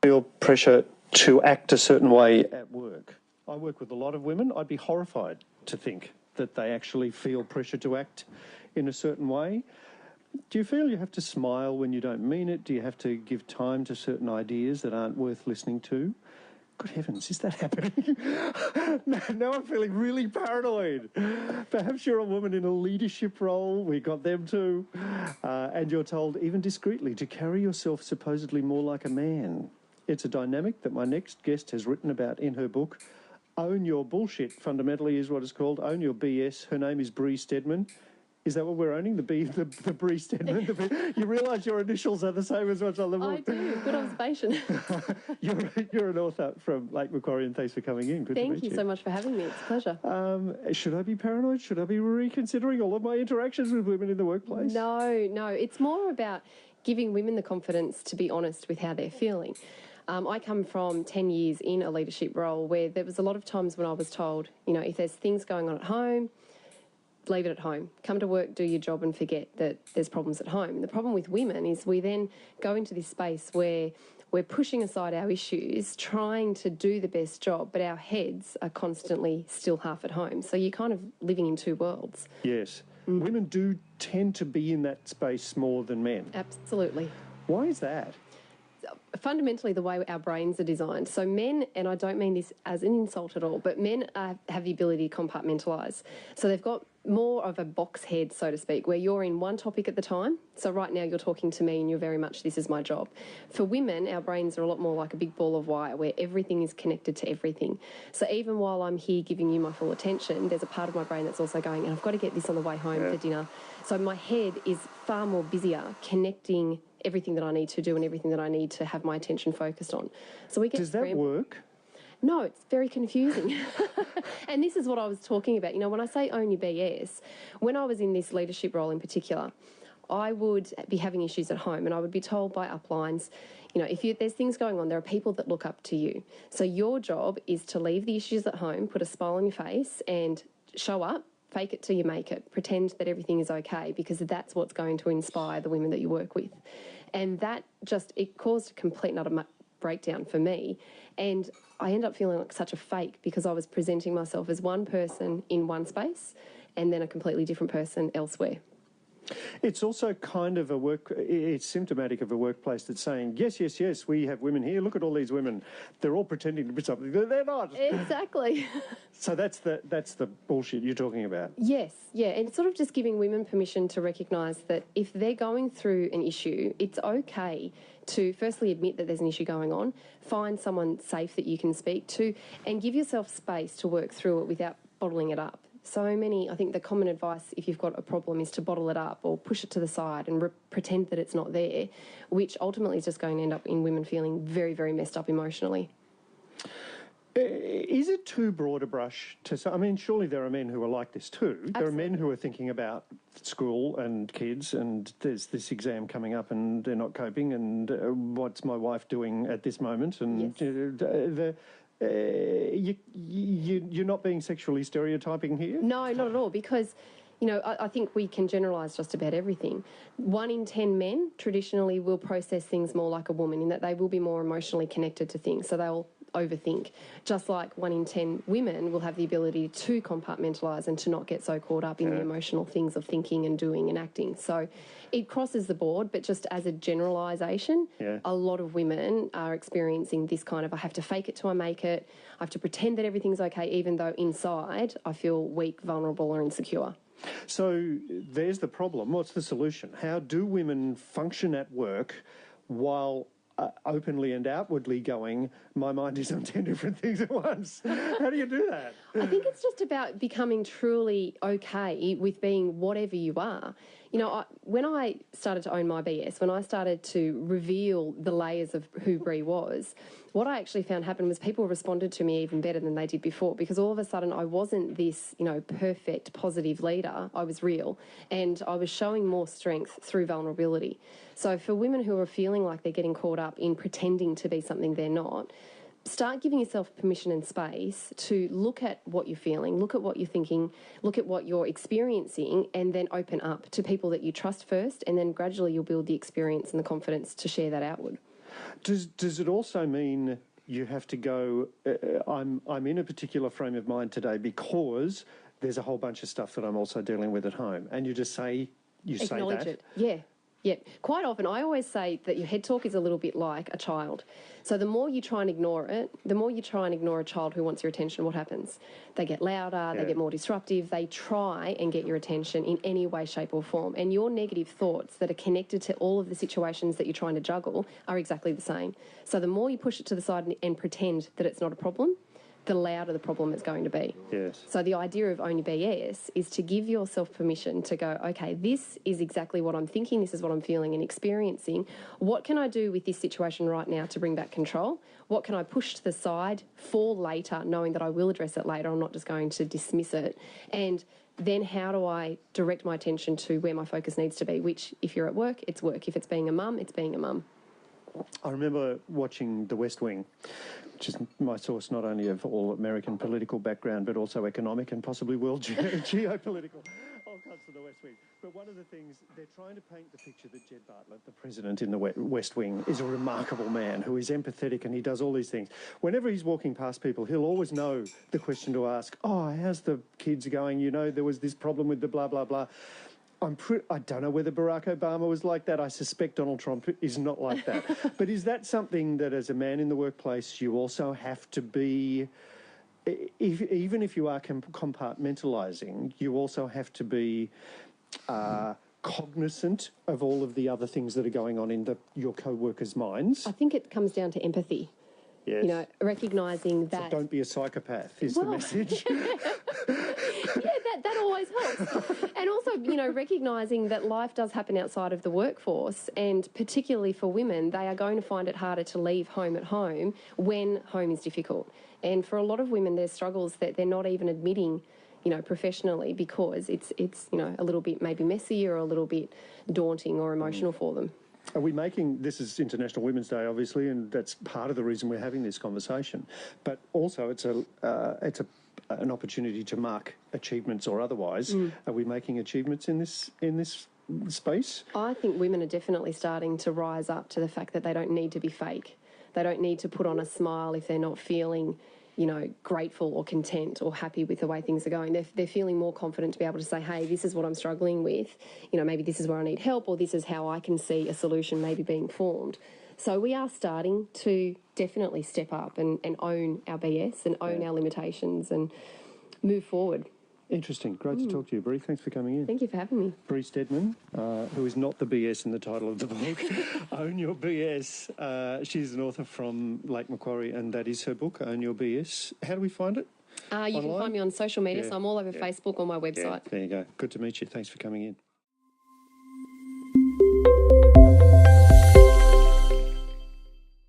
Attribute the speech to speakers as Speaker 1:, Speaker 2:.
Speaker 1: Feel pressure to act a certain way at work. I work with a lot of women. I'd be horrified to think that they actually feel pressure to act in a certain way. Do you feel you have to smile when you don't mean it? Do you have to give time to certain ideas that aren't worth listening to? Good heavens, is that happening? Now I'm feeling really paranoid. Perhaps you're a woman in a leadership role, we got them too, and you're told, even discreetly, to carry yourself supposedly more like a man. It's a dynamic that my next guest has written about in her book. Own Your Bullshit, fundamentally, is what it's called. Own Your BS. Her name is Bree Stedman. Is that what we're owning? The Bree Stedman? You realise your initials are the same as what's on the book.
Speaker 2: I do. Good observation.
Speaker 1: You're an author from Lake Macquarie, and thanks for coming in. Good to meet you.
Speaker 2: Thank you so much for having me. It's a pleasure.
Speaker 1: Should I be paranoid? Should I be reconsidering all of my interactions with women in the workplace?
Speaker 2: No. It's more about giving women the confidence to be honest with how they're feeling. I come from 10 years in a leadership role where there was a lot of times when I was told, if there's things going on at home, leave it at home. Come to work, do your job and forget that there's problems at home. And the problem with women is we then go into this space where we're pushing aside our issues, trying to do the best job, but our heads are constantly still half at home. So you're kind of living in two worlds.
Speaker 1: Yes. Women do tend to be in that space more than men.
Speaker 2: Absolutely.
Speaker 1: Why is that?
Speaker 2: Fundamentally, the way our brains are designed. So men, and I don't mean this as an insult at all, but men have the ability to compartmentalise. So they've got more of a box head, so to speak, where you're in one topic at the time. So right now you're talking to me and you're very much, this is my job. For women, our brains are a lot more like a big ball of wire where everything is connected to everything. So even while I'm here giving you my full attention, there's a part of my brain that's also going, and I've got to get this on the way home for dinner. So my head is far more busier connecting everything that I need to do and everything that I need to have my attention focused on. So we get.
Speaker 1: Does that work?
Speaker 2: No, it's very confusing. And this is what I was talking about. When I say own your BS, when I was in this leadership role in particular, I would be having issues at home and I would be told by uplines, if there's things going on, there are people that look up to you. So your job is to leave the issues at home, put a smile on your face and show up, fake it till you make it, pretend that everything is okay, because that's what's going to inspire the women that you work with. And that it caused a complete and utter breakdown for me. And I ended up feeling like such a fake because I was presenting myself as one person in one space and then a completely different person elsewhere.
Speaker 1: It's also kind of it's symptomatic of a workplace that's saying, yes, we have women here. Look at all these women. They're all pretending to be something they're not.
Speaker 2: Exactly.
Speaker 1: So that's the bullshit you're talking about.
Speaker 2: Yes, yeah. And sort of just giving women permission to recognise that if they're going through an issue, it's okay to firstly admit that there's an issue going on, find someone safe that you can speak to, and give yourself space to work through it without bottling it up. I think the common advice if you've got a problem is to bottle it up or push it to the side and pretend that it's not there, which ultimately is just going to end up in women feeling very, very messed up emotionally.
Speaker 1: Is it too broad a brush to say? I mean, surely there are men who are like this too.
Speaker 2: Absolutely.
Speaker 1: There are men who are thinking about school and kids and there's this exam coming up and they're not coping and what's my wife doing at this moment? And
Speaker 2: yes.
Speaker 1: You're not being sexually stereotyping here?
Speaker 2: No, not at all, because I think we can generalise just about everything. 1 in 10 men traditionally will process things more like a woman in that they will be more emotionally connected to things, so they'll overthink. Just like 1 in 10 women will have the ability to compartmentalise and to not get so caught up in the emotional things of thinking and doing and acting. So it crosses the board, but just as a generalisation, a lot of women are experiencing this kind of, I have to fake it till I make it, I have to pretend that everything's okay, even though inside I feel weak, vulnerable or insecure.
Speaker 1: So there's the problem. What's the solution? How do women function at work while openly and outwardly going, my mind is on 10 different things at once? How do you do that?
Speaker 2: I think it's just about becoming truly okay with being whatever you are. When I started to own my BS, when I started to reveal the layers of who Bree was, what I actually found happen was people responded to me even better than they did before, because all of a sudden I wasn't this, perfect, positive leader. I was real and I was showing more strength through vulnerability. So for women who are feeling like they're getting caught up in pretending to be something they're not, start giving yourself permission and space to look at what you're feeling, look at what you're thinking, look at what you're experiencing, and then open up to people that you trust first, and then gradually you'll build the experience and the confidence to share that outward.
Speaker 1: Does it also mean you have to go, I'm in a particular frame of mind today because there's a whole bunch of stuff that I'm also dealing with at home, and you just say,
Speaker 2: Acknowledge
Speaker 1: say that?
Speaker 2: it. Yeah. Yeah. Quite often, I always say that your head talk is a little bit like a child. So the more you try and ignore it, the more you try and ignore a child who wants your attention, what happens? They get louder, they get more disruptive, they try and get your attention in any way, shape or form. And your negative thoughts that are connected to all of the situations that you're trying to juggle are exactly the same. So the more you push it to the side and pretend that it's not a problem, the louder the problem is going to be.
Speaker 1: Yes.
Speaker 2: So the idea of Own Your BS is to give yourself permission to go, okay, this is exactly what I'm thinking, this is what I'm feeling and experiencing. What can I do with this situation right now to bring back control? What can I push to the side for later, knowing that I will address it later, I'm not just going to dismiss it? And then how do I direct my attention to where my focus needs to be, which if you're at work, it's work. If it's being a mum, it's being a mum.
Speaker 1: I remember watching The West Wing, which is my source not only of all American political background, but also economic and possibly world geopolitical. All kinds of The West Wing. But one of the things, they're trying to paint the picture that Jed Bartlett, the president in the West Wing, is a remarkable man who is empathetic and he does all these things. Whenever he's walking past people, he'll always know the question to ask, oh, how's the kids going? You know, there was this problem with the blah, blah, blah. I don't know whether Barack Obama was like that. I suspect Donald Trump is not like that. But is that something that as a man in the workplace you also have to be, even if you are compartmentalising, you also have to be cognizant of all of the other things that are going on in your co-workers' minds?
Speaker 2: I think it comes down to empathy.
Speaker 1: Yes.
Speaker 2: You know, recognising that...
Speaker 1: So don't be a psychopath is the message.
Speaker 2: Yeah, that always helps. And also, you know, recognising that life does happen outside of the workforce, and particularly for women, they are going to find it harder to leave home at home when home is difficult. And for a lot of women, there's struggles that they're not even admitting, you know, professionally, because it's you know, a little bit maybe messy or a little bit daunting or emotional for them.
Speaker 1: Are we making, this is International Women's Day, obviously, and that's part of the reason we're having this conversation. But also it's an opportunity to mark achievements or otherwise. Are we making achievements in this space?
Speaker 2: I think women are definitely starting to rise up to the fact that they don't need to be fake. They don't need to put on a smile if they're not feeling, you know, grateful or content or happy with the way things are going. They're feeling more confident to be able to say, hey, this is what I'm struggling with. You know, maybe this is where I need help, or this is how I can see a solution maybe being formed. So we are starting to definitely step up and own our BS and own our limitations and move forward.
Speaker 1: Interesting. Great to talk to you, Bree. Thanks for coming in.
Speaker 2: Thank you for having me.
Speaker 1: Bree Stedman, who is not the BS in the title of the book, Own Your BS. She's an author from Lake Macquarie, and that is her book, Own Your BS. How do we find it?
Speaker 2: You can find me on social media, so I'm all over Facebook, on my website.
Speaker 1: There you go. Good to meet you. Thanks for coming in.